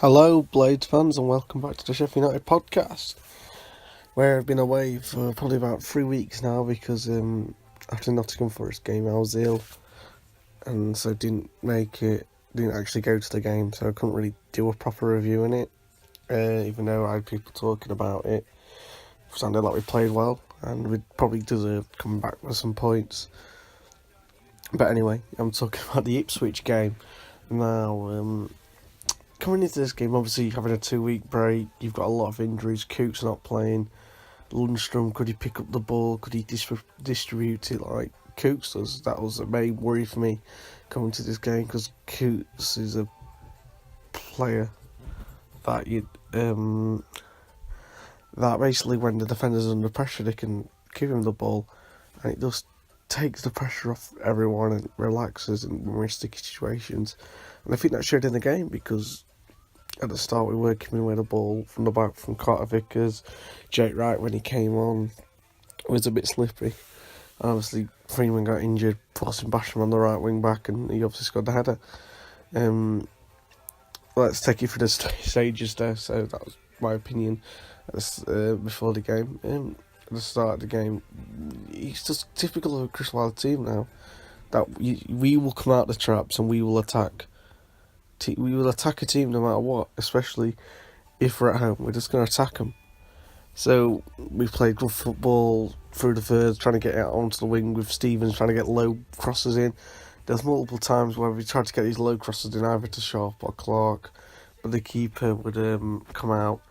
Hello, Blades fans, and welcome back to the Sheffield United podcast, where I've been away for probably about 3 weeks now because after Nottingham Forest game I was ill, and so didn't actually go to the game, so I couldn't really do a proper review in it, even though I had people talking about it. It sounded like we played well, and we'd probably deserve coming back with some points. But anyway, I'm talking about the Ipswich game now. Coming into this game, obviously having a 2-week break, you've got a lot of injuries. Cook's not playing. Lundstrom, could he pick up the ball? Could he distribute it like Cooks does? That was a main worry for me coming to this game because Cooks is a player that that basically when the defender's under pressure, they can give him the ball, and it just takes the pressure off everyone and relaxes in more sticky situations. And I think that showed in the game because at the start we were giving away the ball from the back from Carter Vickers. Jake Wright, when he came on, was a bit slippery. And obviously Freeman got injured, forcing Basham on the right wing back, and he obviously scored the header. Let's take you through the stages there. So that was my opinion before the game. At the start of the game, it's just typical of a Crystal Palace team now. That we will come out the traps and we will attack. We will attack a team no matter what, especially if we're at home. We're just going to attack them. So we played good football through the thirds, trying to get out onto the wing with Stevens, trying to get low crosses in. There's multiple times where we tried to get these low crosses in either to Sharp or Clark, but the keeper would come out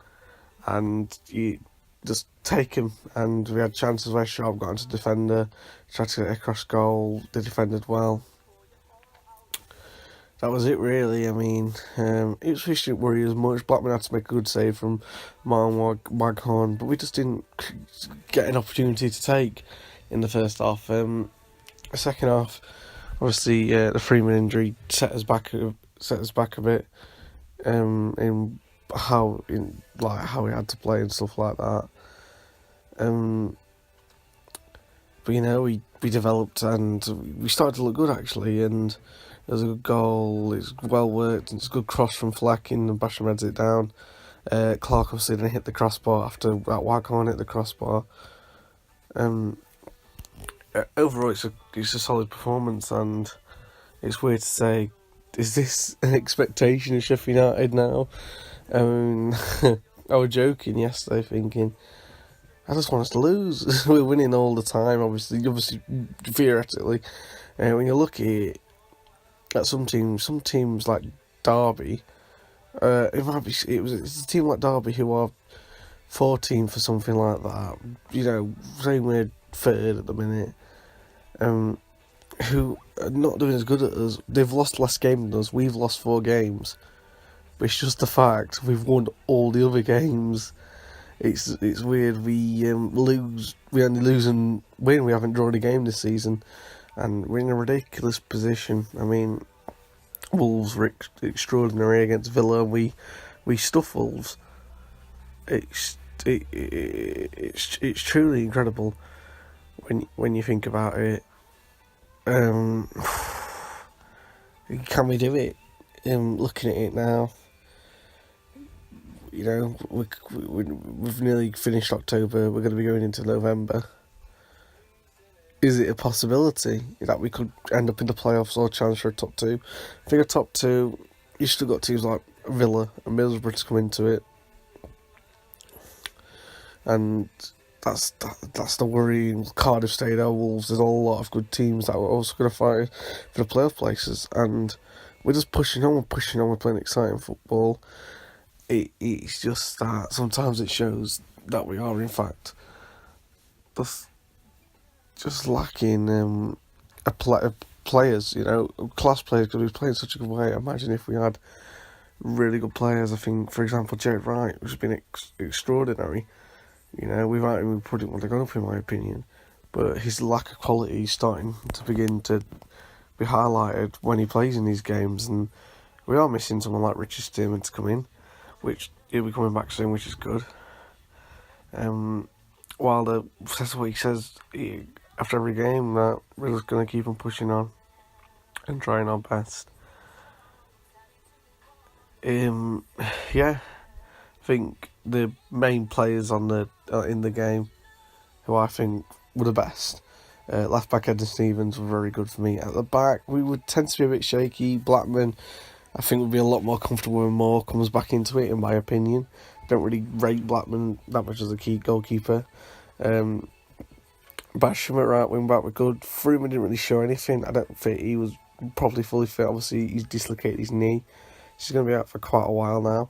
and you just take him. And we had chances where Sharp got into the defender, tried to get across goal, they defended well. That was it really. I mean, Ipswich didn't worry as much. Blackman had to make a good save from Marwan Waghorn, but we just didn't get an opportunity to take in the first half. The second half, obviously, the Freeman injury set us back a bit in how we had to play and stuff like that. But we developed and we started to look good actually, and it was a good goal. It's well worked. And it's a good cross from Flecking, and Basham heads it down. Clark obviously didn't hit the crossbar after that Waghorn hit the crossbar. Overall, it's a solid performance, and it's weird to say, is this an expectation of Sheffield United now? I was joking yesterday, thinking, I just want us to lose. We're winning all the time, obviously theoretically. When you look at some teams like Derby, it's a team like Derby who are 14th or something like that. Saying we're third at the minute, who are not doing as good as us. They've lost less games than us. We've lost 4 games, but it's just the fact we've won all the other games. It's weird. We only lose and win. We haven't drawn a game this season, and we're in a ridiculous position. I mean, Wolves were extraordinary against Villa. We stuff Wolves. It's truly incredible when you think about it. Can we do it? Looking at it now, we've nearly finished October. We're going to be going into November. Is it a possibility that we could end up in the playoffs or chance for a top 2? I think a top 2, you've still got teams like Villa and Middlesbrough to come into it. And that's the worry. Cardiff stayed out, Wolves, there's a lot of good teams that were also going to fight for the playoff places. And we're just pushing on, we're playing exciting football. It's just that sometimes it shows that we are, in fact, just lacking players, class players, because we're playing such a good way. Imagine if we had really good players. I think, for example, Jake Wright, which has been extraordinary. We might even put him on the gun up, in my opinion, but his lack of quality is starting to begin to be highlighted when he plays in these games, and we are missing someone like Richard Stearman to come in, which he'll be coming back soon, which is good. Wilder says what he says after every game, that we're just going to keep on pushing on and trying our best. yeah, I think the main players on the in the game, who I think were the best. Left back Ed and Stevens were very good for me. At the back, we would tend to be a bit shaky. Blackman, I think, would be a lot more comfortable when Moore comes back into it, in my opinion. Don't really rate Blackman that much as a key goalkeeper. Basham at right wing back were good. Fruman didn't really show anything. I don't think he was probably fully fit. Obviously, he's dislocated his knee. He's going to be out for quite a while now.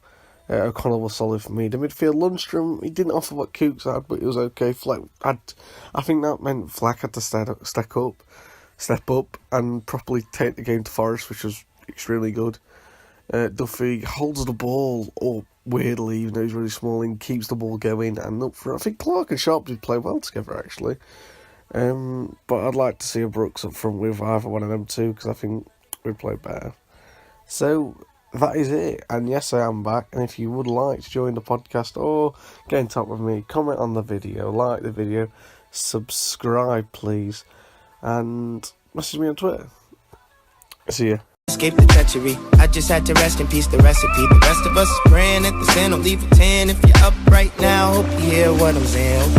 O'Connell was solid for me. The midfield, Lundstrom, he didn't offer what Cooks had, but it was okay. Fleck I think that meant Fleck had to step up, and properly take the game to Forest, which was extremely good. Duffy holds the ball up weirdly, even though he's really small, and keeps the ball going. And up front, I think Clark and Sharp did play well together, actually. But I'd like to see a Brooks up front with either one of them two, because I think we played better. So that is it. And yes, I am back. And if you would like to join the podcast or get in touch with me, comment on the video, like the video, subscribe, please, and message me on Twitter. See ya. Escape the treachery. I just had to rest in peace, the recipe. The rest of us is praying at the sin. Don't leave a 10 if you're up right now. Hope you hear what I'm saying.